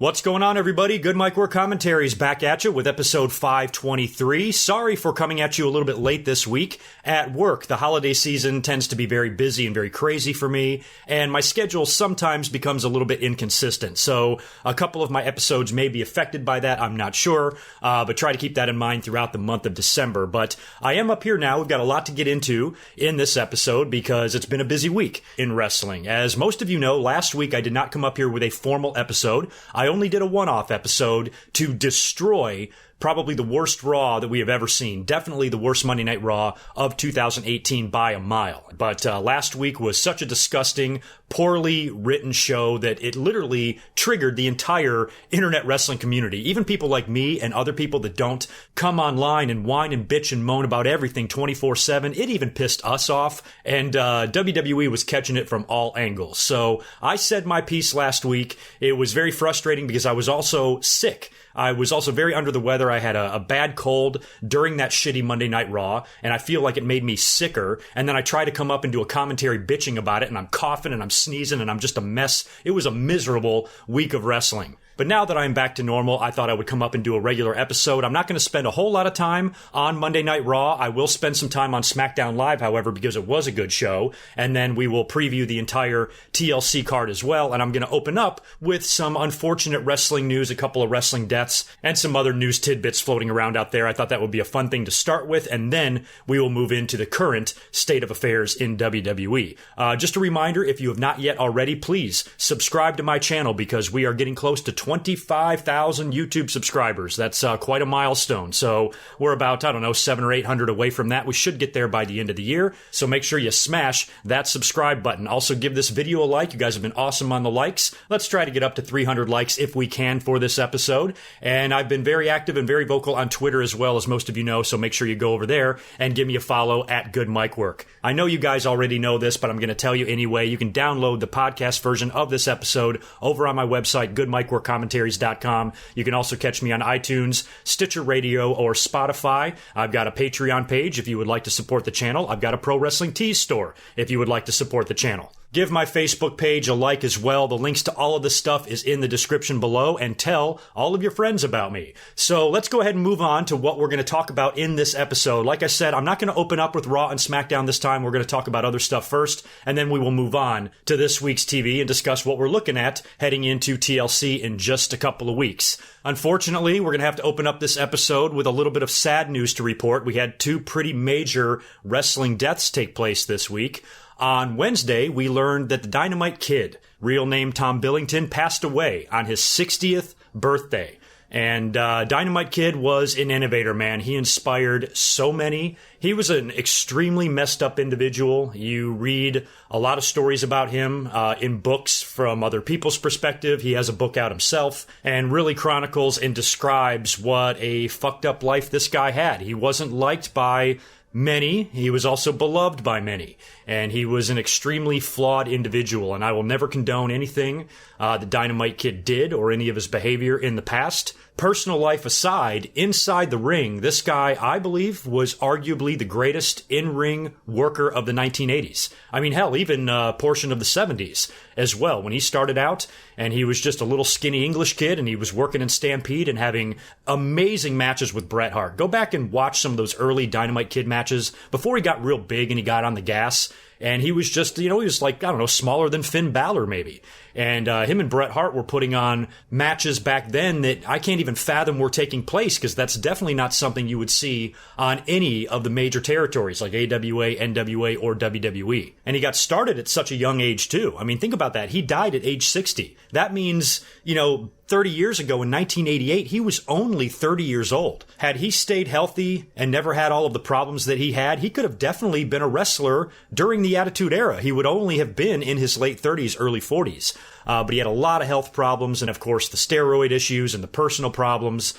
What's going on, everybody? GoodMicWork Commentaries back at you with episode 523. Sorry for coming at you a little bit late this week. At work, the holiday season tends to be very busy and very crazy for me, and my schedule sometimes becomes a little bit inconsistent. So a couple of my episodes may be affected by that, I'm not sure, but try to keep that in mind throughout the month of December. But I am up here now. We've got a lot to get into in this episode because it's been a busy week in wrestling. As most of you know, last week I did not come up here with a formal episode. I only did a one-off episode to destroy probably the worst Raw that we have ever seen. Definitely the worst Monday Night Raw of 2018 by a mile. But last week was such a disgusting, poorly written show that it literally triggered the entire internet wrestling community. Even people like me and other people that don't come online and whine and bitch and moan about everything 24/7. It even pissed us off, and WWE was catching it from all angles. So I said my piece last week. It was very frustrating because I was also sick. I was also very under the weather. I had a bad cold during that shitty Monday Night Raw, and I feel like it made me sicker. And then I try to come up and do a commentary bitching about it, and I'm coughing and I'm sneezing and I'm just a mess. It was a miserable week of wrestling. But now that I'm back to normal, I thought I would come up and do a regular episode. I'm not going to spend a whole lot of time on Monday Night Raw. I will spend some time on SmackDown Live, however, because it was a good show. And then we will preview the entire TLC card as well. And I'm going to open up with some unfortunate wrestling news, a couple of wrestling deaths, and some other news tidbits floating around out there. I thought that would be a fun thing to start with. And then we will move into the current state of affairs in WWE. Just a reminder, if you have not yet already, please subscribe to my channel because we are getting close to 25,000 YouTube subscribers. That's quite a milestone. So we're about, 700 or 800 away from that. We should get there by the end of the year. So make sure you smash that subscribe button. Also give this video a like. You guys have been awesome on the likes. Let's try to get up to 300 likes if we can for this episode. And I've been very active and very vocal on Twitter as well, as most of you know. So make sure you go over there and give me a follow at GoodMicWork. I know you guys already know this, but I'm going to tell you anyway. You can download the podcast version of this episode over on my website, GoodMicWorkCommentaries.com. You can also catch me on iTunes, Stitcher Radio, or Spotify. I've got a Patreon page if you would like to support the channel. I've got a Pro Wrestling Tees store if you would like to support the channel. Give my Facebook page a like as well. The links to all of this stuff is in the description below, and tell all of your friends about me. So let's go ahead and move on to what we're going to talk about in this episode. Like I said, I'm not going to open up with Raw and SmackDown this time. We're going to talk about other stuff first, and then we will move on to this week's TV and discuss what we're looking at heading into TLC in just a couple of weeks. Unfortunately, we're going to have to open up this episode with a little bit of sad news to report. We had two pretty major wrestling deaths take place this week. On Wednesday, we learned that the Dynamite Kid, real name Tom Billington, passed away on his 60th birthday. And Dynamite Kid was an innovator, man. He inspired so many. He was an extremely messed up individual. You read a lot of stories about him in books from other people's perspective. He has a book out himself and really chronicles and describes what a fucked up life this guy had. He wasn't liked by many. He was also beloved by many. And he was an extremely flawed individual. And I will never condone anything the Dynamite Kid did or any of his behavior in the past. Personal life aside, inside the ring, this guy, I believe, was arguably the greatest in-ring worker of the 1980s. I mean, hell, even a portion of the 70s as well. When he started out, and he was just a little skinny English kid, and he was working in Stampede and having amazing matches with Bret Hart. Go back and watch some of those early Dynamite Kid matches before he got real big and he got on the gas. And he was just, he was like, smaller than Finn Balor maybe. And him and Bret Hart were putting on matches back then that I can't even fathom were taking place, because that's definitely not something you would see on any of the major territories like AWA, NWA, or WWE. And he got started at such a young age too. I mean, think about that. He died at age 60. That means, 30 years ago in 1988, he was only 30 years old. Had he stayed healthy and never had all of the problems that he had, he could have definitely been a wrestler during the Attitude Era. He would only have been in his late 30s, early 40s. But he had a lot of health problems and, of course, the steroid issues and the personal problems.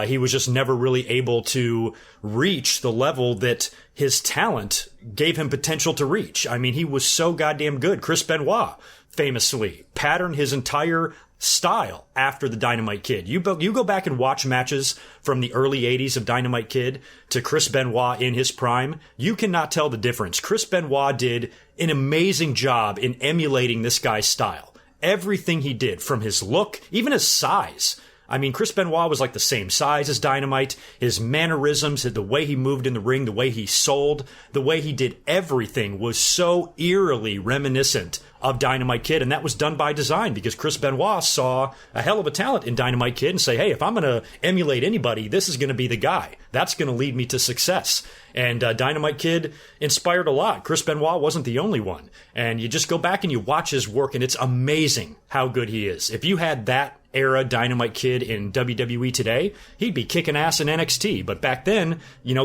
He was just never really able to reach the level that his talent gave him potential to reach. I mean, he was so goddamn good. Chris Benoit famously patterned his entire style after the Dynamite Kid. You go back and watch matches from the early 80s of Dynamite Kid to Chris Benoit in his prime. You cannot tell the difference. Chris Benoit did an amazing job in emulating this guy's style. everything he did, from his look, even his size. I mean, Chris Benoit was like the same size as Dynamite. His mannerisms, the way he moved in the ring, the way he sold, the way he did everything was so eerily reminiscent of Dynamite Kid, and that was done by design because Chris Benoit saw a hell of a talent in Dynamite Kid and say, hey, if I'm going to emulate anybody, this is going to be the guy. That's going to lead me to success. And Dynamite Kid inspired a lot. Chris Benoit wasn't the only one. And you just go back and you watch his work, and it's amazing how good he is. If you had that era Dynamite Kid in WWE today, he'd be kicking ass in NXT. But back then,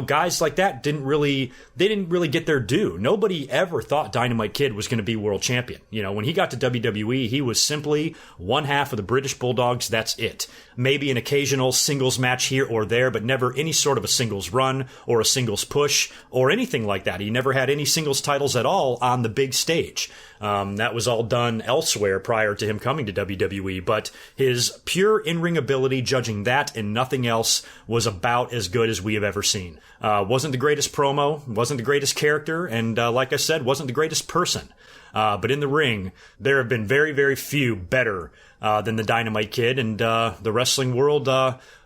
guys like that didn't really get their due. Nobody ever thought Dynamite Kid was going to be world champion. When he got to WWE, he was simply one half of the British Bulldogs. That's it. Maybe an occasional singles match here or there, but never any sort of a singles run or a singles push or anything like that. He never had any singles titles at all on the big stage. That was all done elsewhere prior to him coming to WWE, but his pure in-ring ability, judging that and nothing else, was about as good as we have ever seen. Wasn't the greatest promo, wasn't the greatest character, and like I said, wasn't the greatest person. But in the ring, there have been very, very few better than the Dynamite Kid, and the wrestling world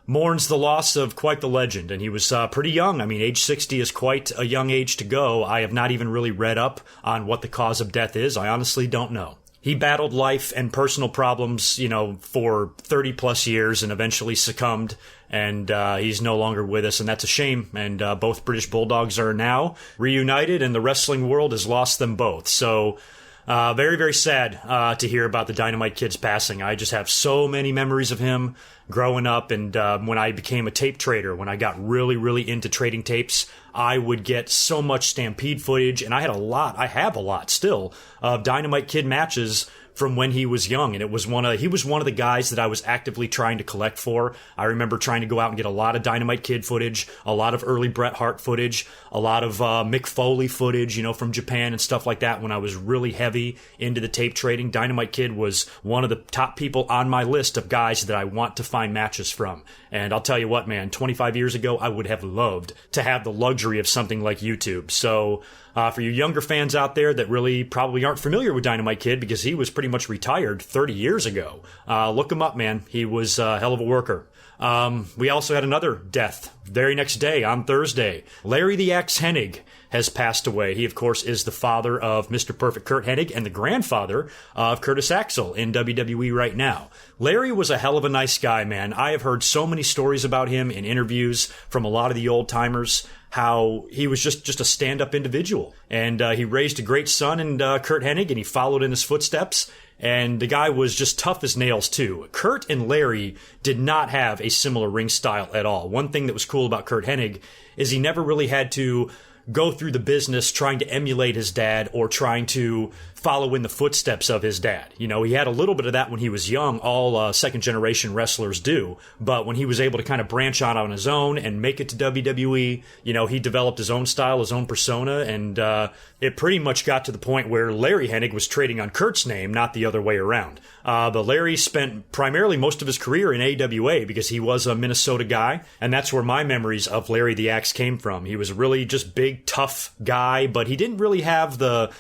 mourns the loss of quite the legend. And he was pretty young. I mean, age 60 is quite a young age to go. I have not even really read up on what the cause of death is. I honestly don't know. He battled life and personal problems, for 30 plus years and eventually succumbed. And he's no longer with us, and that's a shame. And both British Bulldogs are now reunited, and the wrestling world has lost them both. So very, very sad to hear about the Dynamite Kid's passing. I just have so many memories of him growing up, and when I became a tape trader, when I got really, really into trading tapes, I would get so much Stampede footage, and I have a lot still, of Dynamite Kid matches from when he was young, and he was one of the guys that I was actively trying to collect for. I remember trying to go out and get a lot of Dynamite Kid footage, a lot of early Bret Hart footage, a lot of Mick Foley footage, from Japan and stuff like that when I was really heavy into the tape trading. Dynamite Kid was one of the top people on my list of guys that I want to find matches from. And I'll tell you what, man, 25 years ago, I would have loved to have the luxury of something like YouTube. So for you younger fans out there that really probably aren't familiar with Dynamite Kid because he was pretty much retired 30 years ago, look him up, man. He was a hell of a worker. We also had another death very next day on Thursday. Larry the Axe Hennig has passed away. He, of course, is the father of Mr. Perfect Kurt Hennig and the grandfather of Curtis Axel in WWE right now. Larry was a hell of a nice guy, man. I have heard so many stories about him in interviews from a lot of the old timers, how he was just a stand-up individual. And he raised a great son in Kurt Hennig, and he followed in his footsteps. And the guy was just tough as nails, too. Kurt and Larry did not have a similar ring style at all. One thing that was cool about Kurt Hennig is he never really had to go through the business trying to emulate his dad or trying to follow in the footsteps of his dad. He had a little bit of that when he was young. All second-generation wrestlers do. But when he was able to kind of branch out on his own and make it to WWE, he developed his own style, his own persona, and it pretty much got to the point where Larry Hennig was trading on Kurt's name, not the other way around. But Larry spent primarily most of his career in AWA because he was a Minnesota guy, and that's where my memories of Larry the Axe came from. He was a really just big, tough guy, but he didn't really have the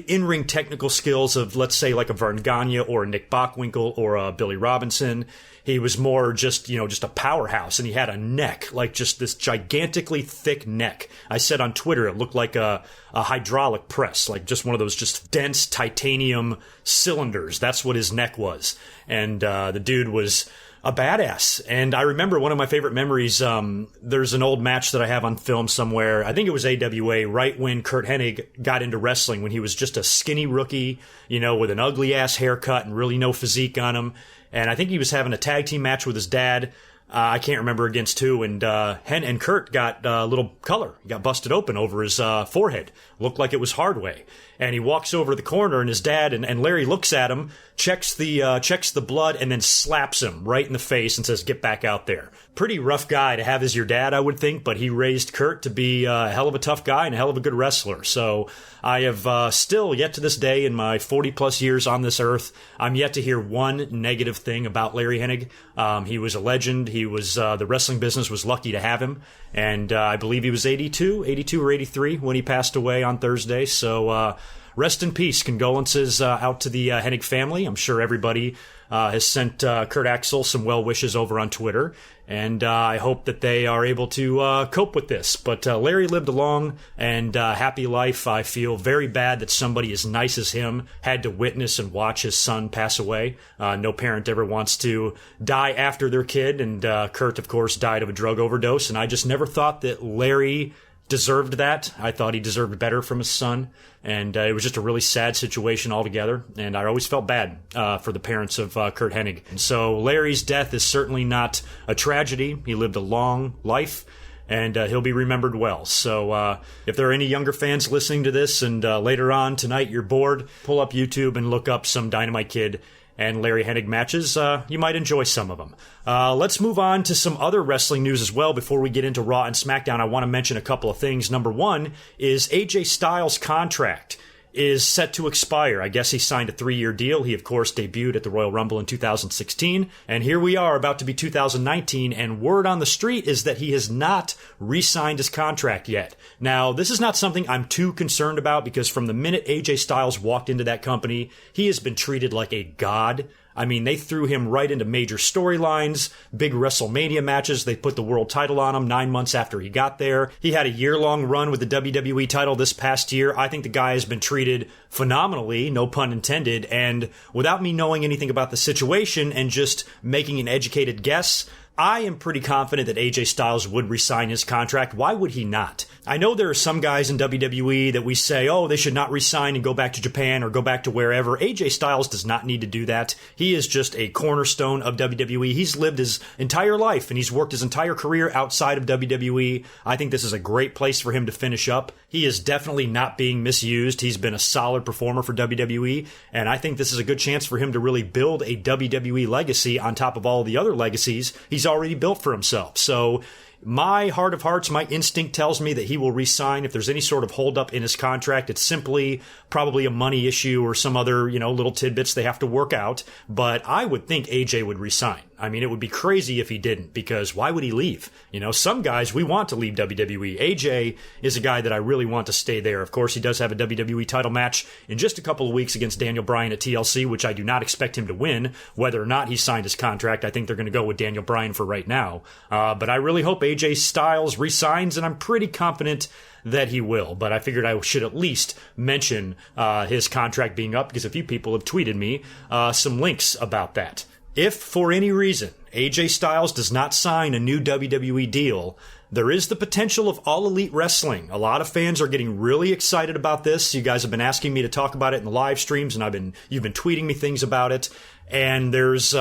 in-ring technical skills of, let's say, like a Vern Gagne or a Nick Bockwinkel or a Billy Robinson. He was more just a powerhouse, and he had a neck, like just this gigantically thick neck. I said on Twitter it looked like a hydraulic press, like just one of those just dense titanium cylinders. That's what his neck was. And the dude was a badass. And I remember one of my favorite memories, there's an old match that I have on film somewhere. I think it was AWA, right when Kurt Hennig got into wrestling, when he was just a skinny rookie, with an ugly ass haircut and really no physique on him. And I think he was having a tag team match with his dad. I can't remember against who. And Kurt got a little color. He got busted open over his forehead. Looked like it was Hardway. And he walks over the corner, and his dad and Larry looks at him, checks the blood, and then slaps him right in the face and says, "Get back out there." Pretty rough guy to have as your dad, I would think, but he raised Kurt to be a hell of a tough guy and a hell of a good wrestler. So I have still, yet to this day, in my 40-plus years on this earth, I'm yet to hear one negative thing about Larry Hennig. He was a legend. He was the wrestling business was lucky to have him. And I believe he was 82 or 83 when he passed away on Thursday. So rest in peace. Condolences out to the Hennig family. I'm sure everybody has sent Kurt Axel some well wishes over on Twitter, and I hope that they are able to cope with this. But Larry lived a long and happy life. I feel very bad that somebody as nice as him had to witness and watch his son pass away. No parent ever wants to die after their kid, and Kurt, of course, died of a drug overdose, and I just never thought that Larry deserved that. I thought he deserved better from his son, and it was just a really sad situation altogether, and I always felt bad for the parents of Kurt Hennig. And so Larry's death is certainly not a tragedy. He lived a long life, and he'll be remembered well. So if there are any younger fans listening to this, and later on tonight you're bored, pull up YouTube and look up some Dynamite Kid and Larry Hennig matches. You might enjoy some of them. Let's move on to some other wrestling news as well before we get into Raw and SmackDown. I want to mention a couple of things. Number one is AJ Styles' contract is set to expire. I guess he signed a 3-year deal. He, of course, debuted at the Royal Rumble in 2016. And here we are about to be 2019, and word on the street is that he has not re-signed his contract yet. Now, this is not something I'm too concerned about, because from the minute AJ Styles walked into that company, he has been treated like a god. I mean, they threw him right into major storylines, big WrestleMania matches. They put the world title on him 9 months after he got there. He had a year-long run with the WWE title this past year. I think the guy has been treated phenomenally, no pun intended, and without me knowing anything about the situation and just making an educated guess, I am pretty confident that AJ Styles would resign his contract. Why would he not? I know there are some guys in WWE that we say, oh, they should not resign and go back to Japan or go back to wherever. AJ Styles does not need to do that. He is just a cornerstone of WWE. He's lived his entire life and he's worked his entire career outside of WWE. I think this is a great place for him to finish up. He is definitely not being misused. He's been a solid performer for WWE, and I think this is a good chance for him to really build a WWE legacy on top of all the other legacies he's already built for himself. So my heart of hearts, my instinct tells me that he will re-sign. If there's any sort of holdup in his contract, it's simply probably a money issue or some other, little tidbits they have to work out. But I would think AJ would re-sign. I mean, it would be crazy if he didn't, because why would he leave? Some guys we want to leave WWE. AJ is a guy that I really want to stay there. Of course, he does have a WWE title match in just a couple of weeks against Daniel Bryan at TLC, which I do not expect him to win. Whether or not he signed his contract, I think they're going to go with Daniel Bryan for right now. But I really hope AJ Styles resigns, and I'm pretty confident that he will. But I figured I should at least mention his contract being up, because a few people have tweeted me some links about that. If, for any reason, AJ Styles does not sign a new WWE deal, there is the potential of All Elite Wrestling. A lot of fans are getting really excited about this. You guys have been asking me to talk about it in the live streams, and you've been tweeting me things about it. And there's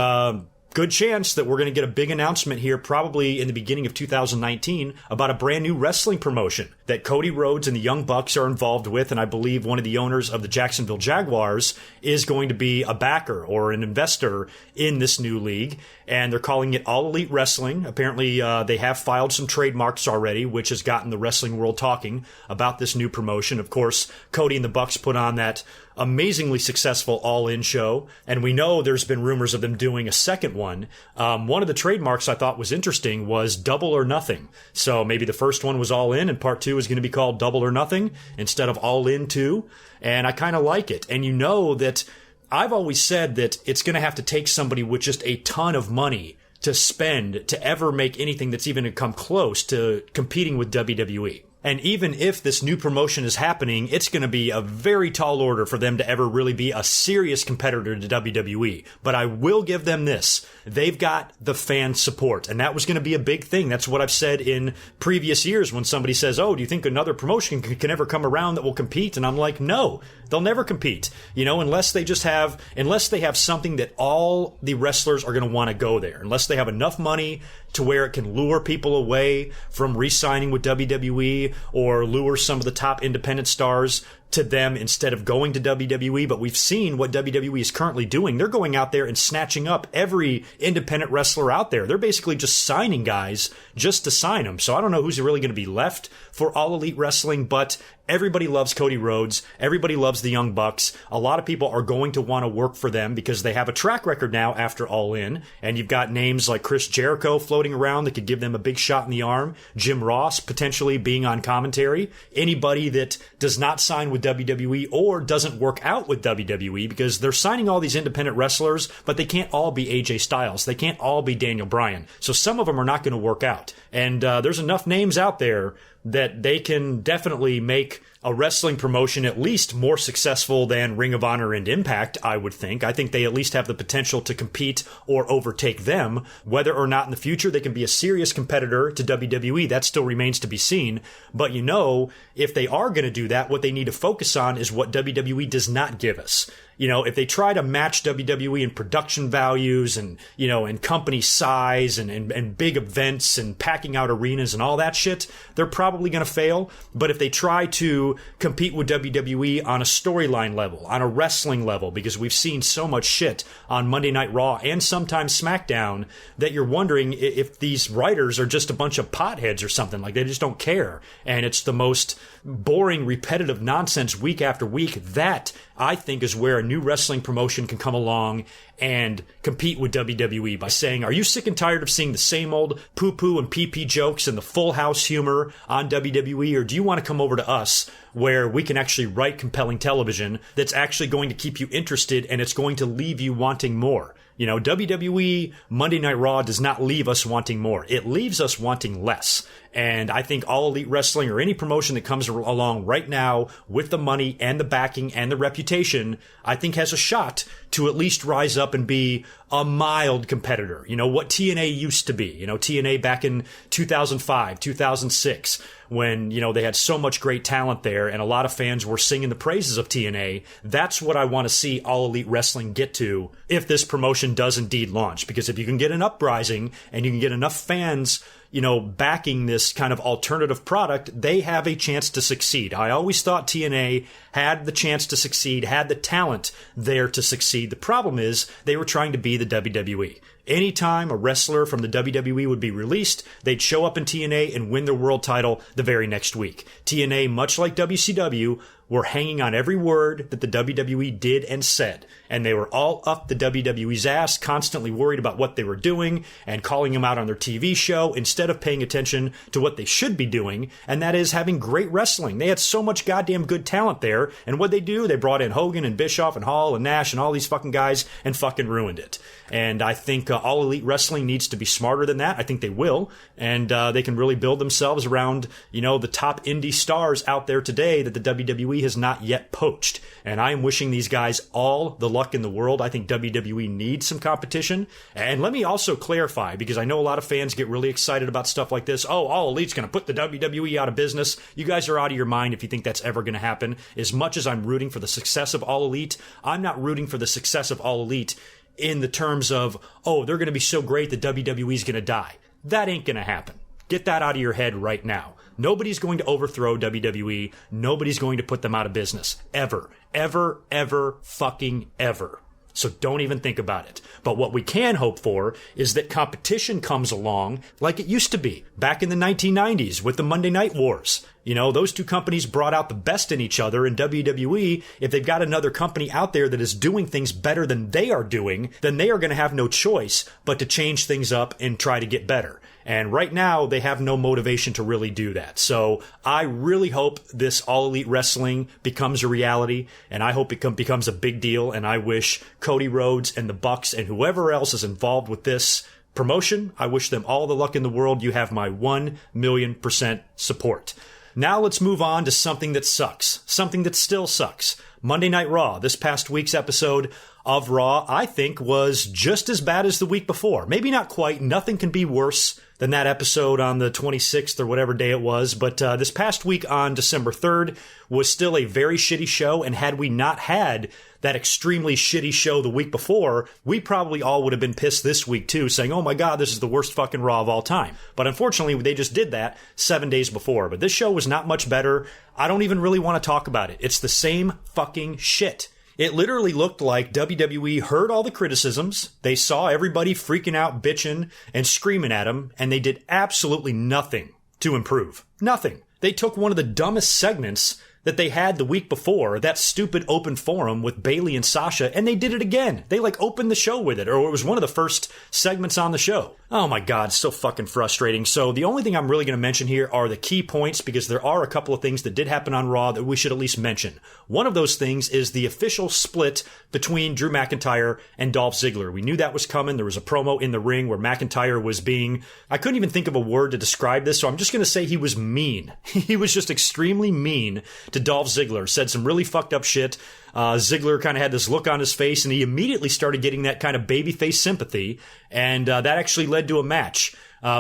good chance that we're going to get a big announcement here probably in the beginning of 2019 about a brand new wrestling promotion that Cody Rhodes and the Young Bucks are involved with, and I believe one of the owners of the Jacksonville Jaguars is going to be a backer or an investor in this new league, and they're calling it All Elite Wrestling. Apparently they have filed some trademarks already, which has gotten the wrestling world talking about this new promotion. Of course, Cody and the Bucks put on that amazingly successful All In show, and we know there's been rumors of them doing a second one. One of the trademarks I thought was interesting was Double or Nothing. So maybe the first one was All In and part 2 is going to be called Double or Nothing instead of All In 2, and I kind of like it. And you know that I've always said that it's going to have to take somebody with just a ton of money to spend to ever make anything that's even to come close to competing with WWE. And even if this new promotion is happening, it's going to be a very tall order for them to ever really be a serious competitor to WWE. But I will give them this. They've got the fan support, and that was going to be a big thing. That's what I've said in previous years when somebody says, oh, do you think another promotion can ever come around that will compete? And I'm like, no, they'll never compete. Unless they have something that all the wrestlers are going to want to go there, unless they have enough money to where it can lure people away from re-signing with WWE or lure some of the top independent stars to them instead of going to WWE. But we've seen what WWE is currently doing. They're going out there and snatching up every independent wrestler out there. They're basically just signing guys just to sign them. So I don't know who's really going to be left for All Elite Wrestling, but everybody loves Cody Rhodes. Everybody loves the Young Bucks. A lot of people are going to want to work for them because they have a track record now after All In. And you've got names like Chris Jericho floating around that could give them a big shot in the arm. Jim Ross potentially being on commentary. Anybody that does not sign with with WWE or doesn't work out with WWE, because they're signing all these independent wrestlers, but they can't all be AJ Styles. They can't all be Daniel Bryan. So some of them are not going to work out. And there's enough names out there that they can definitely make a wrestling promotion at least more successful than Ring of Honor and Impact, I would think. I think they at least have the potential to compete or overtake them. Whether or not in the future they can be a serious competitor to WWE, that still remains to be seen. But you know, if they are going to do that, what they need to focus on is what WWE does not give us. You know, if they try to match WWE in production values and, you know, and company size and big events and packing out arenas and all that shit, they're probably going to fail. But if they try to compete with WWE on a storyline level, on a wrestling level, because we've seen so much shit on Monday Night Raw and sometimes SmackDown that you're wondering if these writers are just a bunch of potheads or something, like they just don't care. And it's the most boring, repetitive nonsense week after week. That, I think, is where a new wrestling promotion can come along and compete with WWE by saying, are you sick and tired of seeing the same old poo-poo and pee-pee jokes and the full house humor on WWE, or do you want to come over to us where we can actually write compelling television that's actually going to keep you interested and it's going to leave you wanting more? You know, WWE Monday Night Raw does not leave us wanting more. It leaves us wanting less. And I think All Elite Wrestling or any promotion that comes along right now with the money and the backing and the reputation, I think has a shot to at least rise up and be a mild competitor. You know, what TNA used to be. You know, TNA back in 2005, 2006, when, you know, they had so much great talent there and a lot of fans were singing the praises of TNA. That's what I want to see All Elite Wrestling get to if this promotion does indeed launch. Because if you can get an uprising and you can get enough fans, you know, backing this kind of alternative product, they have a chance to succeed. I always thought TNA had the chance to succeed, had the talent there to succeed. The problem is they were trying to be the WWE. Anytime a wrestler from the WWE would be released, they'd show up in TNA and win their world title the very next week. TNA, much like WCW, were hanging on every word that the WWE did and said. And they were all up the WWE's ass, constantly worried about what they were doing and calling them out on their TV show instead of paying attention to what they should be doing, and that is having great wrestling. They had so much goddamn good talent there, and what'd they do? They brought in Hogan and Bischoff and Hall and Nash and all these fucking guys and fucking ruined it. And I think All Elite Wrestling needs to be smarter than that. I think they will, and they can really build themselves around, you know, the top indie stars out there today that the WWE has not yet poached. And I am wishing these guys all the luck in the world. I think WWE needs some competition. And let me also clarify, because I know a lot of fans get really excited about stuff like this. Oh, All Elite's going to put the WWE out of business. You guys are out of your mind if you think that's ever going to happen. As much as I'm rooting for the success of All Elite, I'm not rooting for the success of All Elite in the terms of, oh, they're going to be so great that WWE's going to die. That ain't going to happen. Get that out of your head right now. Nobody's going to overthrow WWE. Nobody's going to put them out of business. Ever. Ever, ever, fucking ever. So don't even think about it. But what we can hope for is that competition comes along like it used to be back in the 1990s with the Monday Night Wars. You know, those two companies brought out the best in each other, and WWE, if they've got another company out there that is doing things better than they are doing, then they are going to have no choice but to change things up and try to get better. And right now, they have no motivation to really do that. So I really hope this All Elite Wrestling becomes a reality, and I hope it becomes a big deal, and I wish Cody Rhodes and the Bucks and whoever else is involved with this promotion, I wish them all the luck in the world. You have my 1,000,000% support. Now let's move on to something that sucks. Something that still sucks. Monday Night Raw, this past week's episode of Raw, I think was just as bad as the week before. Maybe not quite. Nothing can be worse than that episode on the 26th or whatever day it was. But this past week on December 3rd was still a very shitty show. And had we not had that extremely shitty show the week before, we probably all would have been pissed this week too, saying, oh my God, this is the worst fucking Raw of all time. But unfortunately, they just did that 7 days before. But this show was not much better. I don't even really want to talk about it. It's the same fucking shit. It literally looked like WWE heard all the criticisms, they saw everybody freaking out, bitching, and screaming at them, and they did absolutely nothing to improve. Nothing. They took one of the dumbest segments that they had the week before, that stupid open forum with Bayley and Sasha, and they did it again. They opened the show with it, or it was one of the first segments on the show. Oh my God, so fucking frustrating. So the only thing I'm really going to mention here are the key points, because there are a couple of things that did happen on Raw that we should at least mention. One of those things is the official split between Drew McIntyre and Dolph Ziggler. We knew that was coming. There was a promo in the ring where McIntyre was being, I couldn't even think of a word to describe this, so I'm just going to say he was mean. He was just extremely mean to Dolph Ziggler, said some really fucked up shit. Ziggler kind of had this look on his face, and he immediately started getting that kind of babyface sympathy, and that actually led to a match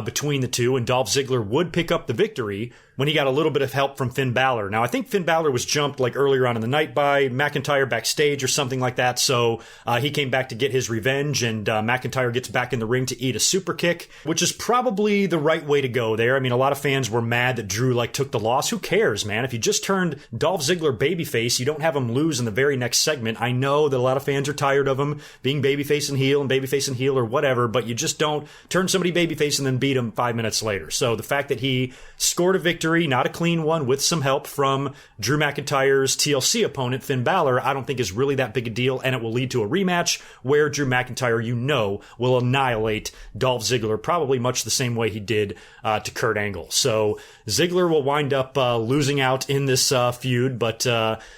between the two, and Dolph Ziggler would pick up the victory when he got a little bit of help from Finn Balor. Now, I think Finn Balor was jumped earlier on in the night by McIntyre backstage or something like that, so he came back to get his revenge, and McIntyre gets back in the ring to eat a super kick, which is probably the right way to go there. I mean, a lot of fans were mad that Drew took the loss. Who cares, man? If you just turned Dolph Ziggler babyface, you don't have him lose in the very next segment. I know that a lot of fans are tired of him being babyface and heel or whatever, but you just don't turn somebody babyface and then beat him 5 minutes later. So the fact that he scored a victory, not a clean one, with some help from Drew McIntyre's TLC opponent, Finn Balor, I don't think is really that big a deal, and it will lead to a rematch where Drew McIntyre, will annihilate Dolph Ziggler, probably much the same way he did to Kurt Angle. So Ziggler will wind up losing out in this feud, but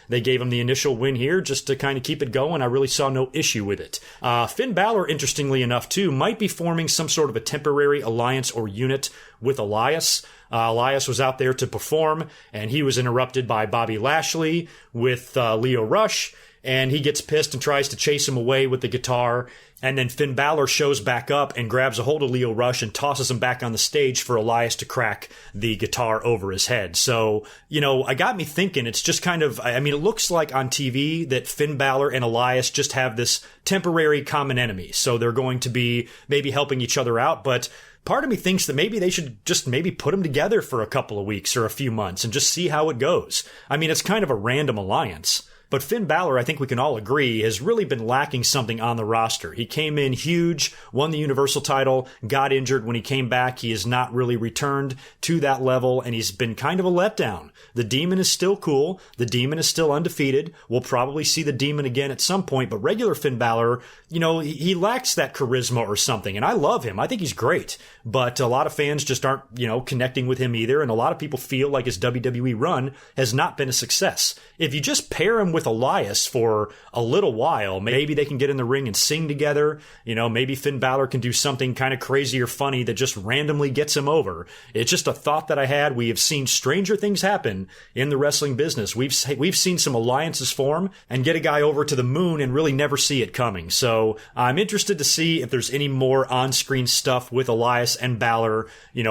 they gave him the initial win here just to kind of keep it going. I really saw no issue with it. Finn Balor, interestingly enough, too, might be forming some sort of a temporary alliance or unit with Elias. Elias was out there to perform, and he was interrupted by Bobby Lashley with Lio Rush, and he gets pissed and tries to chase him away with the guitar. And then Finn Balor shows back up and grabs a hold of Lio Rush and tosses him back on the stage for Elias to crack the guitar over his head. So, I got me thinking, it's just kind of, it looks like on TV that Finn Balor and Elias just have this temporary common enemy. So they're going to be maybe helping each other out, but part of me thinks that maybe they should just maybe put them together for a couple of weeks or a few months and just see how it goes. It's kind of a random alliance. But Finn Balor, I think we can all agree, has really been lacking something on the roster. He came in huge, won the Universal title, got injured when he came back. He has not really returned to that level, and he's been kind of a letdown. The Demon is still cool. The Demon is still undefeated. We'll probably see the Demon again at some point, but regular Finn Balor, he lacks that charisma or something, and I love him. I think he's great, but a lot of fans just aren't, connecting with him either, and a lot of people feel like his WWE run has not been a success. If you just pair him with Elias for a little while, maybe they can get in the ring and sing together. Maybe Finn Balor can do something kind of crazy or funny that just randomly gets him over. It's just a thought that I had. We have seen stranger things happen in the wrestling business. We've seen some alliances form and get a guy over to the moon and really never see it coming. So I'm interested to see if there's any more on-screen stuff with Elias and Balor,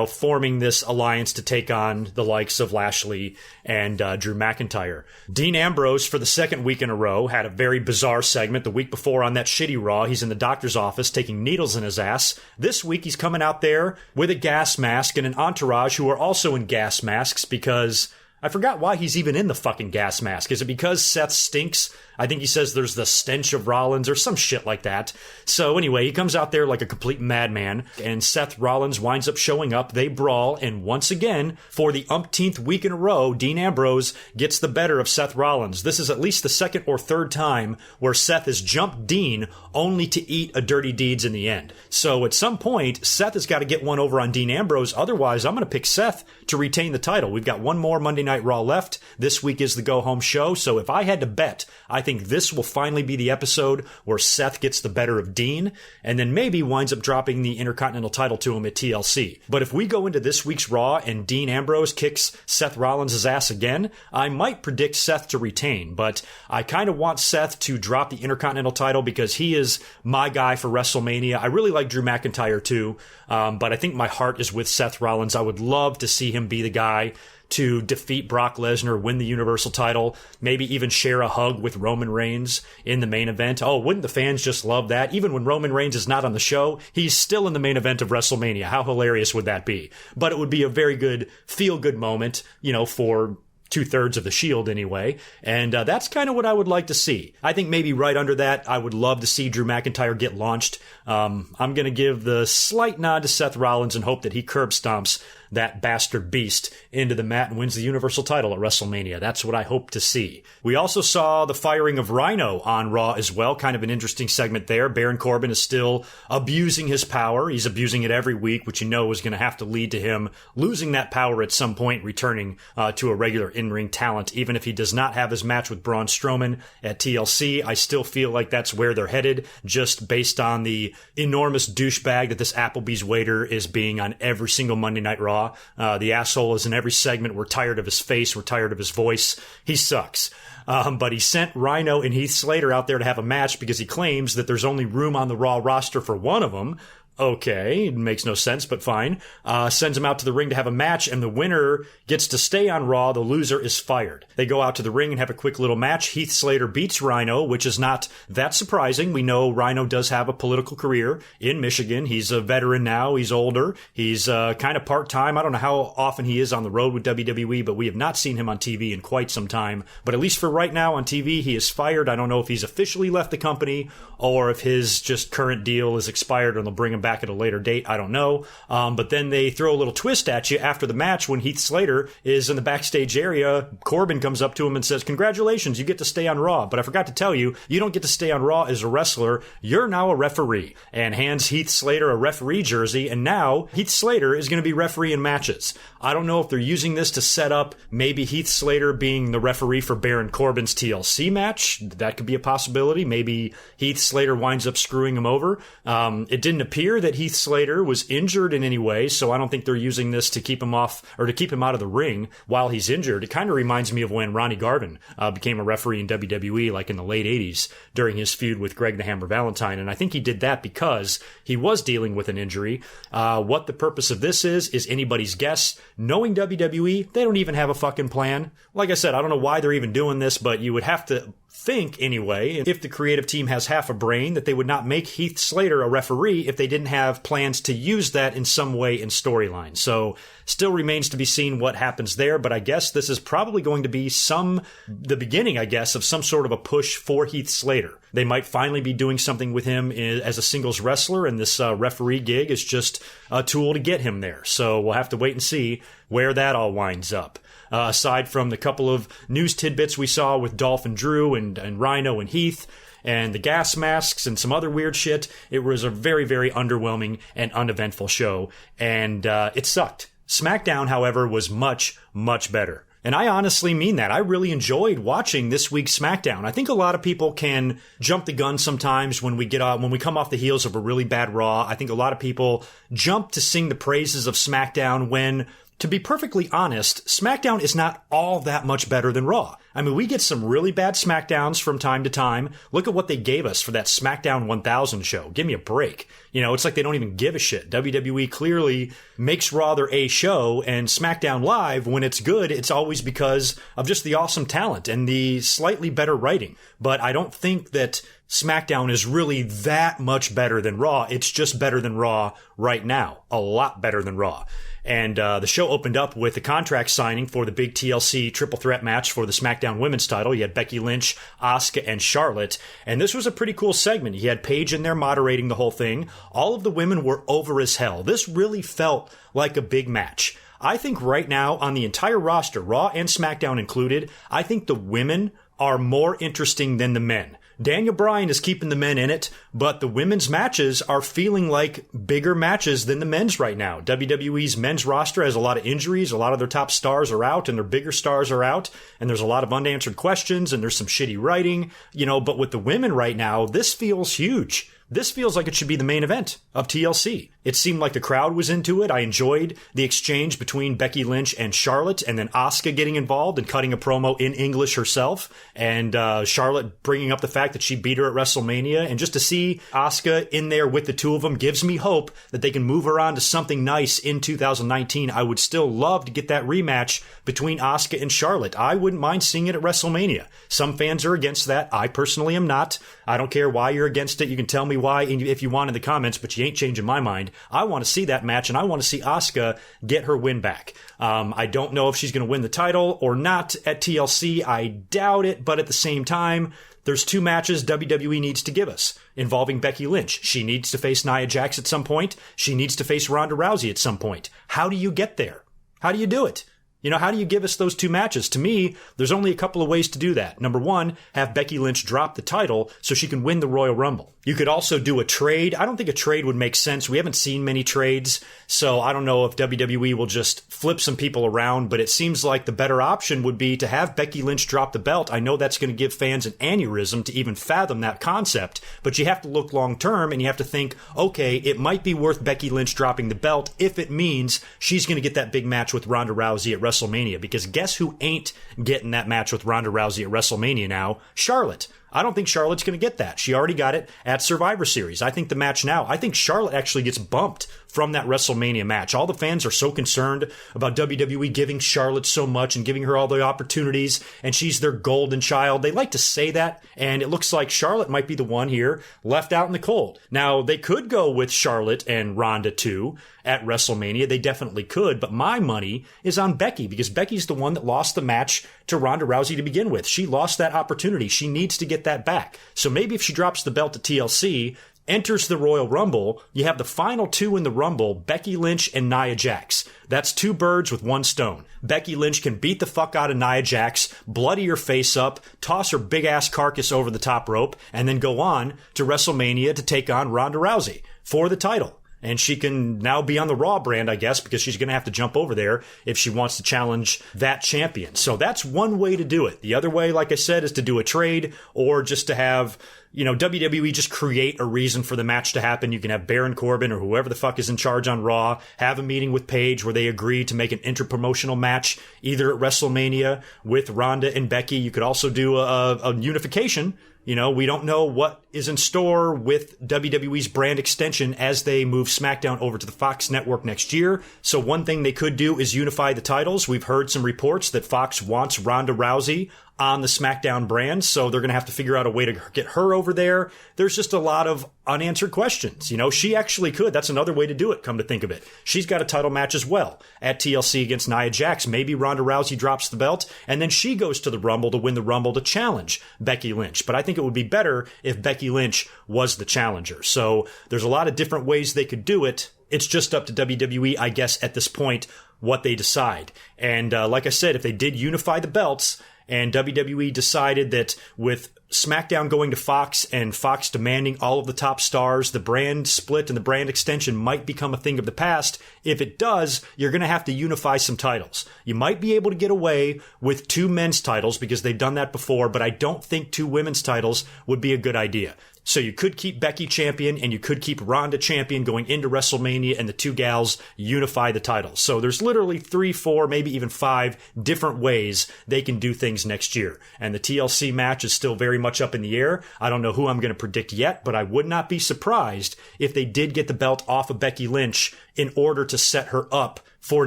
forming this alliance to take on the likes of Lashley and Drew McIntyre. Dean Ambrose, for the second week in a row, had a very bizarre segment. The week before on that shitty Raw, he's in the doctor's office taking needles in his ass. This week he's coming out there with a gas mask and an entourage who are also in gas masks, because I forgot why he's even in the fucking gas mask. Is it because Seth stinks? I think he says there's the stench of Rollins or some shit like that. So anyway, he comes out there like a complete madman, and Seth Rollins winds up showing up. They brawl, and once again, for the umpteenth week in a row, Dean Ambrose gets the better of Seth Rollins. This is at least the second or third time where Seth has jumped Dean only to eat a dirty deeds in the end. So at some point, Seth has got to get one over on Dean Ambrose. Otherwise, I'm going to pick Seth to retain the title. We've got one more Monday Night Raw left. This week is the go-home show. So if I had to bet, I think this will finally be the episode where Seth gets the better of Dean and then maybe winds up dropping the Intercontinental title to him at TLC. But if we go into this week's Raw and Dean Ambrose kicks Seth Rollins' ass again, I might predict Seth to retain. But I kind of want Seth to drop the Intercontinental title because he is my guy for WrestleMania. I really like Drew McIntyre too, but I think my heart is with Seth Rollins. I would love to see him be the guy to defeat Brock Lesnar, win the Universal title, maybe even share a hug with Roman Reigns in the main event. Oh, wouldn't the fans just love that? Even when Roman Reigns is not on the show, he's still in the main event of WrestleMania. How hilarious would that be? But it would be a very good, feel-good moment, for two-thirds of the Shield anyway, and that's kind of what I would like to see. I think maybe right under that, I would love to see Drew McIntyre get launched. I'm going to give the slight nod to Seth Rollins and hope that he curb stomps that bastard beast into the mat and wins the Universal title at WrestleMania. That's what I hope to see. We also saw the firing of Rhino on Raw as well. Kind of an interesting segment there. Baron Corbin is still abusing his power. He's abusing it every week, which you know is going to have to lead to him losing that power at some point, returning to a regular in-ring talent. Even if he does not have his match with Braun Strowman at TLC, I still feel like that's where they're headed, just based on the enormous douchebag that this Applebee's waiter is being on every single Monday Night Raw. The asshole is in every segment. We're tired of his face. We're tired of his voice. He sucks. But he sent Rhino and Heath Slater out there to have a match because he claims that there's only room on the Raw roster for one of them. Okay, it makes no sense, but fine. Sends him out to the ring to have a match, and the winner gets to stay on Raw. The loser is fired. They go out to the ring and have a quick little match. Heath Slater beats Rhino, which is not that surprising. We know Rhino does have a political career in Michigan. He's a veteran now. He's older. He's kind of part-time. I don't know how often he is on the road with WWE, but we have not seen him on TV in quite some time. But at least for right now on TV, he is fired. I don't know if he's officially left the company or if his just current deal is expired and they'll bring him back at a later date. I don't know. But then they throw a little twist at you after the match when Heath Slater is in the backstage area. Corbin comes up to him and says, "Congratulations, you get to stay on Raw. But I forgot to tell you, you don't get to stay on Raw as a wrestler. You're now a referee." And hands Heath Slater a referee jersey. And now Heath Slater is going to be refereeing matches. I don't know if they're using this to set up maybe Heath Slater being the referee for Baron Corbin's TLC match. That could be a possibility. Maybe Heath Slater winds up screwing him over. It didn't appear that Heath Slater was injured in any way, so I don't think they're using this to keep him off or to keep him out of the ring while he's injured. It kind of reminds me of when Ronnie Garvin became a referee in WWE, like in the late 80s during his feud with Greg the Hammer Valentine, and I think he did that because he was dealing with an injury. What the purpose of this is anybody's guess. Knowing WWE, they don't even have a fucking plan. Like I said, I don't know why they're even doing this, but you would have to think anyway, if the creative team has half a brain, that they would not make Heath Slater a referee if they didn't have plans to use that in some way in storyline. So still remains to be seen what happens there, but I guess this is probably going to be the beginning, I guess, of some sort of a push for Heath Slater. They might finally be doing something with him as a singles wrestler, and this referee gig is just a tool to get him there. So we'll have to wait and see where that all winds up. Aside from the couple of news tidbits we saw with Dolph and Drew and Rhino and Heath, and the gas masks and some other weird shit, it was a very, very underwhelming and uneventful show, and it sucked. SmackDown, however, was much, much better. And I honestly mean that. I really enjoyed watching this week's SmackDown. I think a lot of people can jump the gun sometimes when we come off the heels of a really bad Raw. I think a lot of people jump to sing the praises of SmackDown when, to be perfectly honest, SmackDown is not all that much better than Raw. I mean, we get some really bad SmackDowns from time to time. Look at what they gave us for that SmackDown 1000 show. Give me a break. You know, it's like they don't even give a shit. WWE clearly makes Raw their A show, and SmackDown Live, when it's good, it's always because of just the awesome talent and the slightly better writing. But I don't think that SmackDown is really that much better than Raw. It's just better than Raw right now. A lot better than Raw. And the show opened up with the contract signing for the big TLC triple threat match for the SmackDown Women's title. You had Becky Lynch, Asuka, and Charlotte. And this was a pretty cool segment. You had Paige in there moderating the whole thing. All of the women were over as hell. This really felt like a big match. I think right now on the entire roster, Raw and SmackDown included, I think the women are more interesting than the men. Daniel Bryan is keeping the men in it, but the women's matches are feeling like bigger matches than the men's right now. WWE's men's roster has a lot of injuries. A lot of their top stars are out and their bigger stars are out. And there's a lot of unanswered questions and there's some shitty writing, but with the women right now, this feels huge. This feels like it should be the main event of TLC. It seemed like the crowd was into it. I enjoyed the exchange between Becky Lynch and Charlotte, and then Asuka getting involved and cutting a promo in English herself, and Charlotte bringing up the fact that she beat her at WrestleMania. And just to see Asuka in there with the two of them gives me hope that they can move her on to something nice in 2019. I would still love to get that rematch between Asuka and Charlotte. I wouldn't mind seeing it at WrestleMania. Some fans are against that. I personally am not. I don't care why you're against it. You can tell me why if you want in the comments, but you ain't changing my mind. I want to see that match, and I want to see Asuka get her win back. I don't know if she's going to win the title or not at TLC. I doubt it, but at the same time, there's two matches WWE needs to give us involving Becky Lynch. She needs to face Nia Jax at some point. She needs to face Ronda Rousey at some point. How do you get there? How do you do it? How do you give us those two matches? To me, there's only a couple of ways to do that. Number one, have Becky Lynch drop the title so she can win the Royal Rumble. You could also do a trade. I don't think a trade would make sense. We haven't seen many trades, so I don't know if WWE will just flip some people around, but it seems like the better option would be to have Becky Lynch drop the belt. I know that's going to give fans an aneurysm to even fathom that concept, but you have to look long term and you have to think, okay, it might be worth Becky Lynch dropping the belt if it means she's going to get that big match with Ronda Rousey at WrestleMania, because guess who ain't getting that match with Ronda Rousey at WrestleMania now? Charlotte. I don't think Charlotte's going to get that. She already got it at Survivor Series. I think the match now, I think Charlotte actually gets bumped from that WrestleMania match. All the fans are so concerned about WWE giving Charlotte so much and giving her all the opportunities, and she's their golden child. They like to say that, and it looks like Charlotte might be the one here left out in the cold. Now, they could go with Charlotte and Ronda too at WrestleMania. They definitely could, but my money is on Becky, because Becky's the one that lost the match to Ronda Rousey to begin with. She lost that opportunity. She needs to get that back. So maybe if she drops the belt to TLC, enters the Royal Rumble, you have the final two in the Rumble, Becky Lynch and Nia Jax. That's two birds with one stone. Becky Lynch can beat the fuck out of Nia Jax, bloody her face up, toss her big-ass carcass over the top rope, and then go on to WrestleMania to take on Ronda Rousey for the title. And she can now be on the Raw brand, I guess, because she's going to have to jump over there if she wants to challenge that champion. So that's one way to do it. The other way, like I said, is to do a trade or just to have, WWE just create a reason for the match to happen. You can have Baron Corbin or whoever the fuck is in charge on Raw have a meeting with Paige where they agree to make an interpromotional match either at WrestleMania with Ronda and Becky. You could also do a unification. We don't know what is in store with WWE's brand extension as they move SmackDown over to the Fox network next year. So one thing they could do is unify the titles. We've heard some reports that Fox wants Ronda Rousey on the SmackDown brand, so they're going to have to figure out a way to get her over there. There's just a lot of unanswered questions. She actually could. That's another way to do it, come to think of it. She's got a title match as well at TLC against Nia Jax. Maybe Ronda Rousey drops the belt, and then she goes to the Rumble to win the Rumble to challenge Becky Lynch. But I think it would be better if Becky Lynch was the challenger. So there's a lot of different ways they could do it. It's just up to WWE, I guess, at this point, what they decide. And like I said, if they did unify the belts, and WWE decided that with SmackDown going to Fox and Fox demanding all of the top stars, the brand split and the brand extension might become a thing of the past. If it does, you're going to have to unify some titles. You might be able to get away with two men's titles because they've done that before, but I don't think two women's titles would be a good idea. So you could keep Becky champion and you could keep Ronda champion going into WrestleMania, and the two gals unify the titles. So there's literally 3, 4, maybe even 5 different ways they can do things next year. And the TLC match is still very much up in the air. I don't know who I'm going to predict yet, but I would not be surprised if they did get the belt off of Becky Lynch in order to set her up for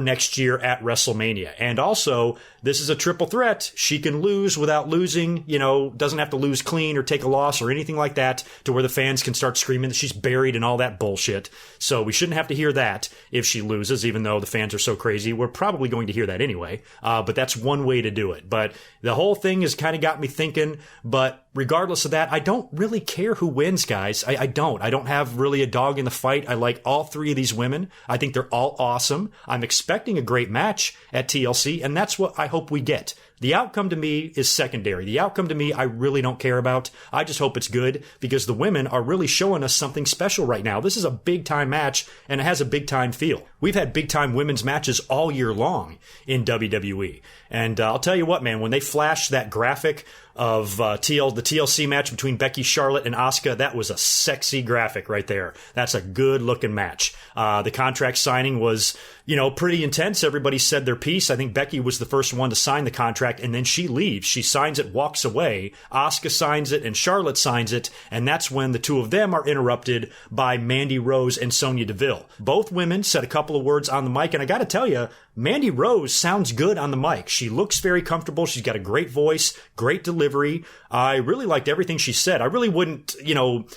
next year at WrestleMania. And also, this is a triple threat. She can lose without losing, doesn't have to lose clean or take a loss or anything like that to where the fans can start screaming that she's buried and all that bullshit. So we shouldn't have to hear that if she loses, even though the fans are so crazy. We're probably going to hear that anyway. But that's one way to do it. But the whole thing has kind of got me thinking, but regardless of that, I don't really care who wins, guys. I don't. I don't have really a dog in the fight. I like all 3 of these women. I think they're all awesome. I'm expecting a great match at TLC, and that's what I hope we get. The outcome to me is secondary. The outcome to me, I really don't care about. I just hope it's good because the women are really showing us something special right now. This is a big-time match, and it has a big-time feel. We've had big-time women's matches all year long in WWE. And I'll tell you what, man, when they flashed that graphic of the TLC match between Becky, Charlotte, and Asuka, that was a sexy graphic right there. That's a good-looking match. The contract signing was, pretty intense. Everybody said their piece. I think Becky was the first one to sign the contract, and then she leaves. She signs it, walks away. Asuka signs it, and Charlotte signs it, and that's when the two of them are interrupted by Mandy Rose and Sonya Deville. Both women said a couple of words on the mic, and I gotta tell you, Mandy Rose sounds good on the mic. She looks very comfortable. She's got a great voice, great delivery. I really liked everything she said. I really wouldn't,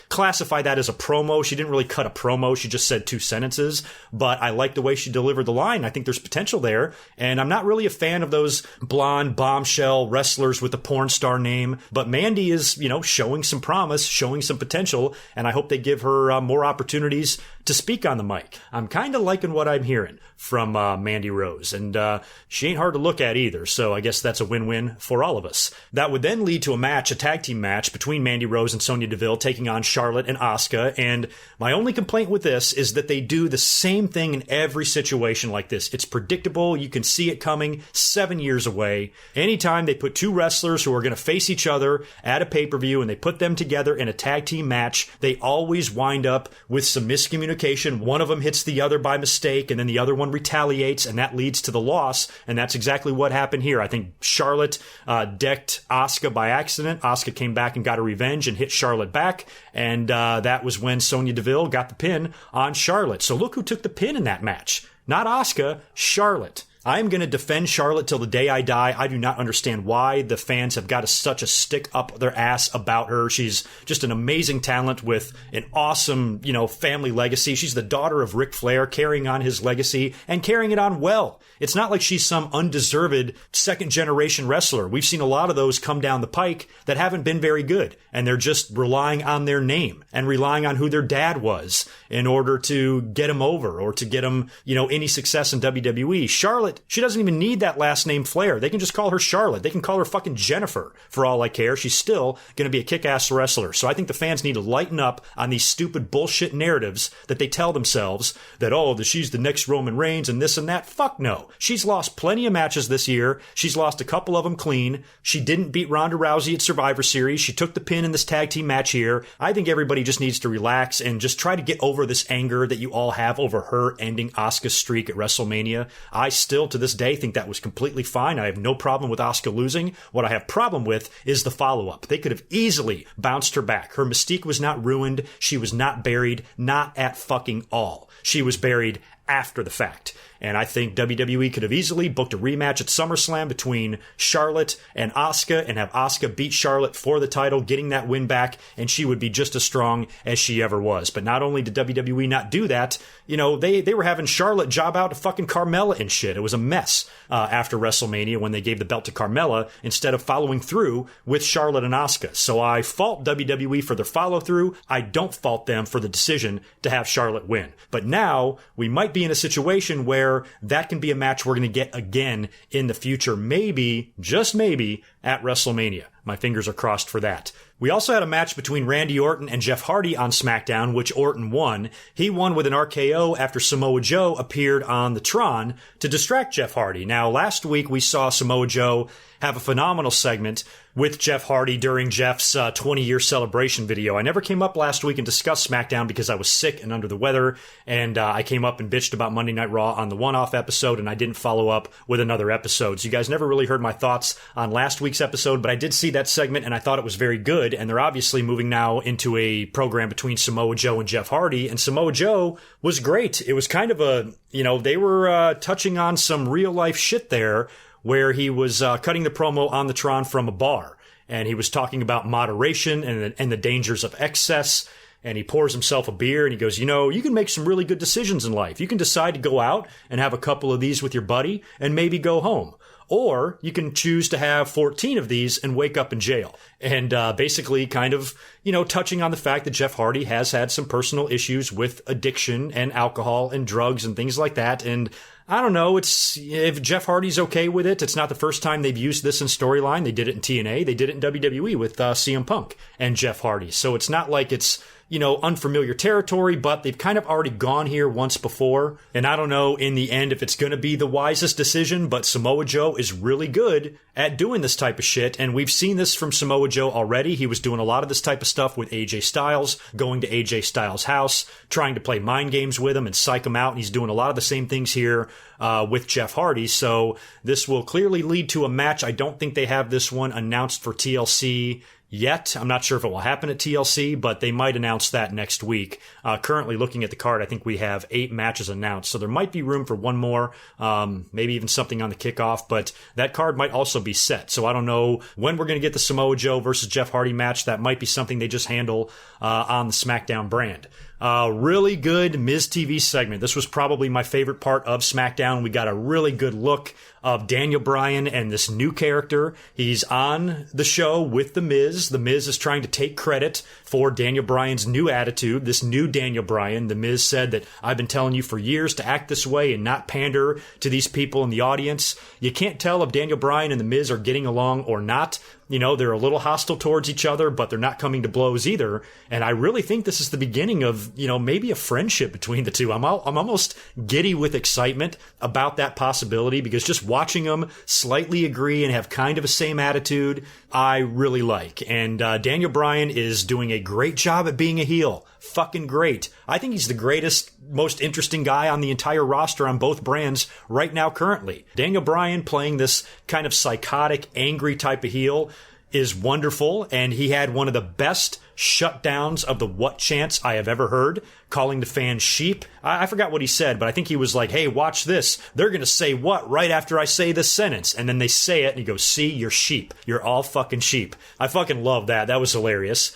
classify that as a promo. She didn't really cut a promo. She just said 2 sentences, but I like the way she delivered the line. I think there's potential there, and I'm not really a fan of those blonde bombshell wrestlers with a porn star name, but Mandy is, showing some promise, showing some potential, and I hope they give her more opportunities to speak on the mic. I'm kind of liking what I'm hearing from Mandy Rose, and she ain't hard to look at either, so I guess that's a win-win for all of us. That would then lead to a tag team match between Mandy Rose and Sonya Deville taking on Charlotte and Asuka, and my only complaint with this is that they do the same thing in every situation like this. It's predictable, you can see it coming 7 years away. Anytime they put two wrestlers who are going to face each other at a pay-per-view and they put them together in a tag team match, they always wind up with some miscommunication. One of them hits the other by mistake, and then the other one retaliates, and that leads to the loss, and that's exactly what happened here. I think Charlotte decked Asuka by accident. Asuka came back and got her revenge and hit Charlotte back, and that was when Sonya Deville got the pin on Charlotte. So look who took the pin in that match. Not Asuka, Charlotte. I'm going to defend Charlotte till the day I die. I do not understand why the fans have got such a stick up their ass about her. She's just an amazing talent with an awesome, family legacy. She's the daughter of Ric Flair, carrying on his legacy and carrying it on well. It's not like she's some undeserved second-generation wrestler. We've seen a lot of those come down the pike that haven't been very good, and they're just relying on their name and relying on who their dad was in order to get them over or to get them, any success in WWE. Charlotte, she doesn't even need that last name Flair. They can just call her Charlotte. They can call her fucking Jennifer for all I care. She's still going to be a kick-ass wrestler. So I think the fans need to lighten up on these stupid bullshit narratives that they tell themselves that, she's the next Roman Reigns and this and that. Fuck no. She's lost plenty of matches this year. She's lost a couple of them clean. She didn't beat Ronda Rousey at Survivor Series. She took the pin in this tag team match here. I think everybody just needs to relax and just try to get over this anger that you all have over her ending Asuka's streak at WrestleMania. I still, to this day, think that was completely fine. I have no problem with Asuka losing. What I have problem with is the follow-up. They could have easily bounced her back. Her mystique was not ruined. She was not buried. Not at fucking all. She was buried after the fact. And I think WWE could have easily booked a rematch at SummerSlam between Charlotte and Asuka and have Asuka beat Charlotte for the title, getting that win back, and she would be just as strong as she ever was. But not only did WWE not do that, they were having Charlotte job out to fucking Carmella and shit. It was a mess after WrestleMania when they gave the belt to Carmella instead of following through with Charlotte and Asuka. So I fault WWE for their follow-through. I don't fault them for the decision to have Charlotte win. But now we might be in a situation where that can be a match we're going to get again in the future. Maybe, just maybe, at WrestleMania. My fingers are crossed for that. We also had a match between Randy Orton and Jeff Hardy on SmackDown, which Orton won. He won with an RKO after Samoa Joe appeared on the Tron to distract Jeff Hardy. Now, last week we saw Samoa Joe have a phenomenal segment with Jeff Hardy during Jeff's 20-year celebration video. I never came up last week and discussed SmackDown because I was sick and under the weather, and I came up and bitched about Monday Night Raw on the one-off episode, and I didn't follow up with another episode. So you guys never really heard my thoughts on last week's episode, but I did see that segment, and I thought it was very good, and they're obviously moving now into a program between Samoa Joe and Jeff Hardy, and Samoa Joe was great. It was kind of they were touching on some real-life shit there, where he was cutting the promo on the Tron from a bar. And he was talking about moderation and the dangers of excess. And he pours himself a beer and he goes, you can make some really good decisions in life. You can decide to go out and have a couple of these with your buddy and maybe go home. Or you can choose to have 14 of these and wake up in jail. And basically kind of, touching on the fact that Jeff Hardy has had some personal issues with addiction and alcohol and drugs and things like that. And I don't know, if Jeff Hardy's okay with it, it's not the first time they've used this in storyline. They did it in TNA. They did it in WWE with CM Punk and Jeff Hardy. So it's not like it's, unfamiliar territory, but they've kind of already gone here once before. And I don't know in the end if it's going to be the wisest decision, but Samoa Joe is really good at doing this type of shit. And we've seen this from Samoa Joe already. He was doing a lot of this type of stuff with AJ Styles, going to AJ Styles' house, trying to play mind games with him and psych him out. And he's doing a lot of the same things here with Jeff Hardy. So this will clearly lead to a match. I don't think they have this one announced for TLC yet. I'm not sure if it will happen at TLC, but they might announce that next week. Currently looking at the card, I think we have 8 matches announced, so there might be room for one more, maybe even something on the kickoff, but that card might also be set. So I don't know when we're going to get the Samoa Joe versus Jeff Hardy match. That might be something they just handle on the SmackDown brand. Really good Miz TV segment. This was probably my favorite part of SmackDown. We got a really good look of Daniel Bryan and this new character. He's on the show with The Miz. The Miz is trying to take credit for Daniel Bryan's new attitude, this new Daniel Bryan. The Miz said that I've been telling you for years to act this way and not pander to these people in the audience. You can't tell if Daniel Bryan and The Miz are getting along or not. You know, they're a little hostile towards each other, but they're not coming to blows either. And I really think this is the beginning of, you know, maybe a friendship between the two. I'm almost giddy with excitement about that possibility, because just watching them slightly agree and have kind of a same attitude, I really like. And Daniel Bryan is doing a great job at being a heel. Fucking great. I think he's the greatest, most interesting guy on the entire roster on both brands right now currently. Daniel Bryan playing this kind of psychotic, angry type of heel is wonderful, and he had one of the best shutdowns of the what chants I have ever heard, calling the fans sheep. I forgot what he said, but I think he was like, hey, watch this. They're going to say what right after I say this sentence? And then they say it, and he goes, see, you're sheep. You're all fucking sheep. I fucking love that. That was hilarious.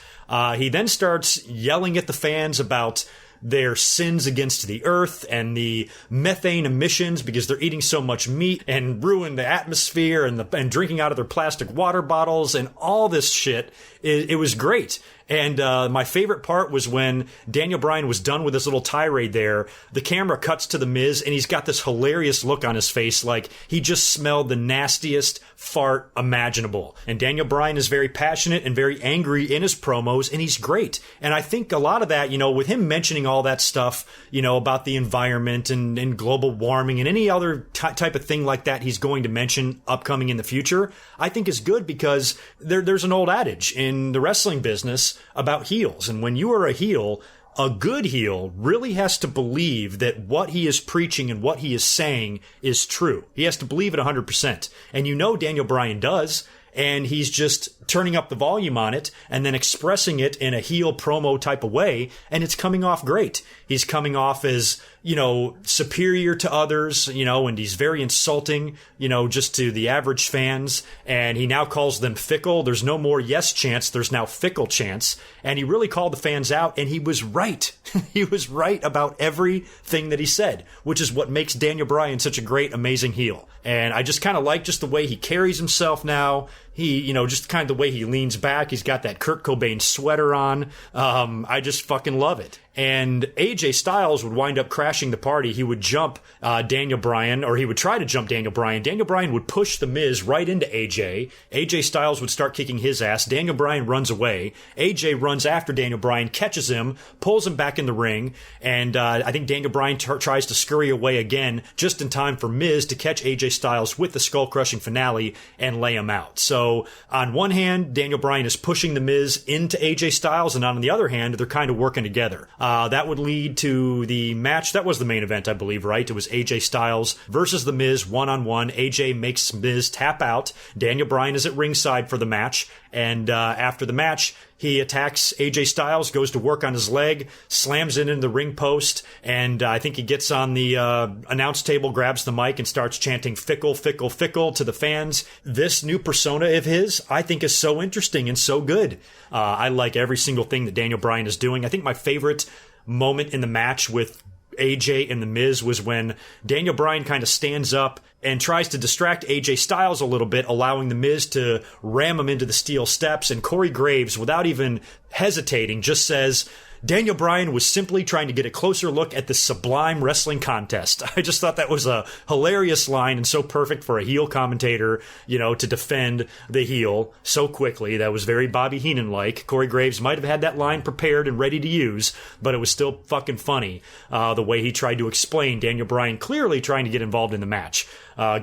He then starts yelling at the fans about their sins against the earth and the methane emissions because they're eating so much meat and ruin the atmosphere and drinking out of their plastic water bottles and all this shit. It was great. And my favorite part was when Daniel Bryan was done with his little tirade there, the camera cuts to The Miz, and he's got this hilarious look on his face like he just smelled the nastiest fart imaginable. And Daniel Bryan is very passionate and very angry in his promos, and he's great. And I think a lot of that, you know, with him mentioning all that stuff, you know, about the environment and global warming and any other type of thing like that he's going to mention upcoming in the future, I think is good, because there's an old adage in the wrestling business about heels. And when you are a heel, a good heel really has to believe that what he is preaching and what he is saying is true. He has to believe it 100%. And you know Daniel Bryan does. And he's just turning up the volume on it and then expressing it in a heel promo type of way. And it's coming off great. He's coming off as, you know, superior to others, you know, and he's very insulting, you know, just to the average fans. And he now calls them fickle. There's no more yes chants. There's now fickle chants. And he really called the fans out, and he was right. He was right about everything that he said, which is what makes Daniel Bryan such a great, amazing heel. And I just kind of like just the way he carries himself now. He, you know, just kind of the way he leans back. He's got that Kurt Cobain sweater on. I just fucking love it. And AJ Styles would wind up crashing the party. He would jump Daniel Bryan, or he would try to jump Daniel Bryan. Daniel Bryan would push The Miz right into AJ. AJ Styles would start kicking his ass. Daniel Bryan runs away. AJ runs after Daniel Bryan, catches him, pulls him back in the ring, and I think Daniel Bryan tries to scurry away again just in time for Miz to catch AJ Styles with the skull-crushing finale and lay him out. So on one hand, Daniel Bryan is pushing The Miz into AJ Styles, and on the other hand, they're kind of working together. That would lead to the match. That was the main event, I believe, right? It was AJ Styles versus The Miz one-on-one. AJ makes Miz tap out. Daniel Bryan is at ringside for the match. And after the match, he attacks AJ Styles, goes to work on his leg, slams it into the ring post, and I think he gets on the announce table, grabs the mic, and starts chanting fickle, fickle, fickle to the fans. This new persona of his, I think, is so interesting and so good. I like every single thing that Daniel Bryan is doing. I think my favorite moment in the match with AJ and The Miz was when Daniel Bryan kind of stands up and tries to distract AJ Styles a little bit, allowing The Miz to ram him into the steel steps. And Corey Graves, without even hesitating, just says, Daniel Bryan was simply trying to get a closer look at the sublime wrestling contest. I just thought that was a hilarious line and so perfect for a heel commentator, you know, to defend the heel so quickly. That was very Bobby Heenan-like. Corey Graves might have had that line prepared and ready to use, but it was still fucking funny the way he tried to explain Daniel Bryan clearly trying to get involved in the match.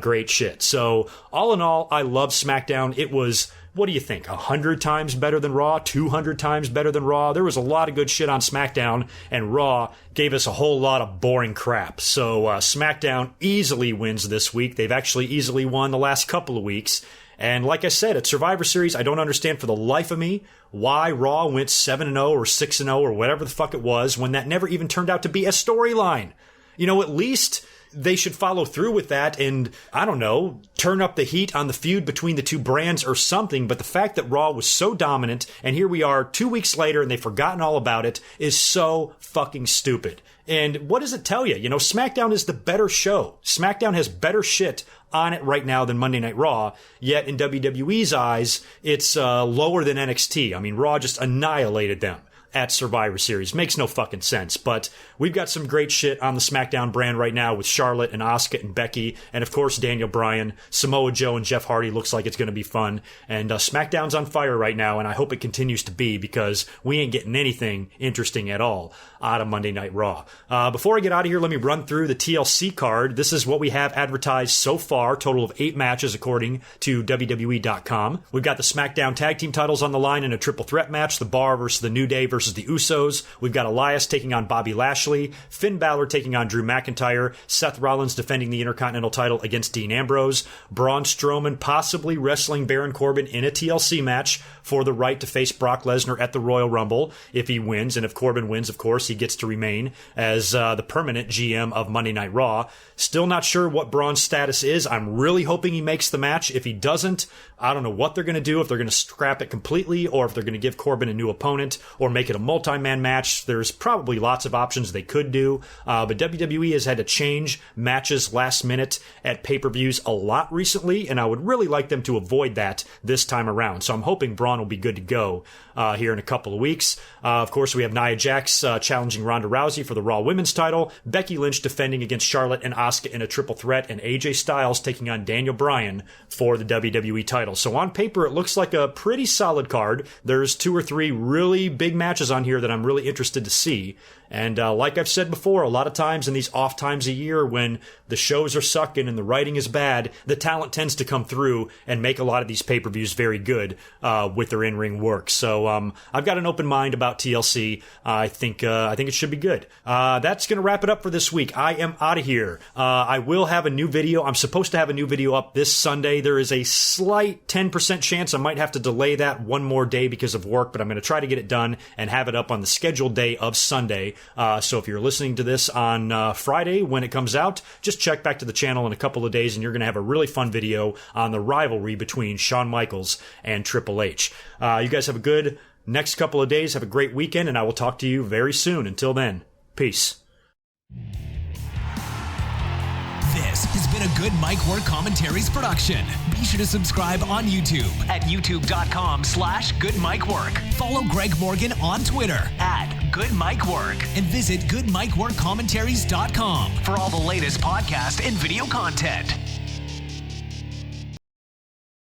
Great shit. So all in all, I love SmackDown. It was, what do you think, 100 times better than Raw? 200 times better than Raw? There was a lot of good shit on SmackDown, and Raw gave us a whole lot of boring crap. So SmackDown easily wins this week. They've actually easily won the last couple of weeks. And like I said, at Survivor Series, I don't understand for the life of me why Raw went 7-0 or 6-0 or whatever the fuck it was when that never even turned out to be a storyline. You know, at least they should follow through with that and, I don't know, turn up the heat on the feud between the two brands or something. But the fact that Raw was so dominant, and here we are 2 weeks later and they've forgotten all about it, is so fucking stupid. And what does it tell you? SmackDown is the better show. SmackDown has better shit on it right now than Monday Night Raw, yet in WWE's eyes, it's lower than NXT. I mean, Raw just annihilated them at Survivor Series. Makes no fucking sense. But we've got some great shit on the SmackDown brand right now with Charlotte and Asuka and Becky, and of course Daniel Bryan, Samoa Joe, and Jeff Hardy. Looks like it's going to be fun. And SmackDown's on fire right now, and I hope it continues to be, because we ain't getting anything interesting at all out of Monday Night Raw. Before I get out of here, let me run through the TLC card. This is what we have advertised so far, total of 8 matches according to WWE.com. We've got the SmackDown Tag Team titles on the line in a triple threat match, The Bar versus the New Day versus the Usos. We've got Elias taking on Bobby Lashley, Finn Balor taking on Drew McIntyre, Seth Rollins defending the Intercontinental title against Dean Ambrose, Braun Strowman possibly wrestling Baron Corbin in a TLC match for the right to face Brock Lesnar at the Royal Rumble if he wins. And if Corbin wins, of course, he gets to remain as the permanent GM of Monday Night Raw. Still not sure what Braun's status is. I'm really hoping he makes the match. If he doesn't, I don't know what they're going to do, if they're going to scrap it completely or if they're going to give Corbin a new opponent or make it a multi-man match. There's probably lots of options they could do, but WWE has had to change matches last minute at pay-per-views a lot recently, and I would really like them to avoid that this time around. So I'm hoping Braun will be good to go here in a couple of weeks. Of course, we have Nia Jax challenging Ronda Rousey for the Raw Women's title, Becky Lynch defending against Charlotte and Asuka in a triple threat, and AJ Styles taking on Daniel Bryan for the WWE title. So on paper, it looks like a pretty solid card. There's 2 or 3 really big matches on here that I'm really interested to see. And like I've said before, a lot of times in these off times a year when the shows are sucking and the writing is bad, the talent tends to come through and make a lot of these pay-per-views very good with their in-ring work. So I've got an open mind about TLC. I think it should be good. That's going to wrap it up for this week. I am out of here. I will have a new video. I'm supposed to have a new video up this Sunday. There is a slight 10% chance I might have to delay that one more day because of work, but I'm going to try to get it done and have it up on the scheduled day of Sunday. So if you're listening to this on Friday when it comes out, just check back to the channel in a couple of days and you're going to have a really fun video on the rivalry between Shawn Michaels and Triple H. You guys have a good next couple of days. Have a great weekend, and I will talk to you very soon. Until then, peace. This has been a Good Mic Work Commentaries production. Be sure to subscribe on YouTube at youtube.com/GoodMicWork. Follow Greg Morgan on Twitter at GoodMicWork and visit GoodMicWorkCommentaries.com for all the latest podcast and video content.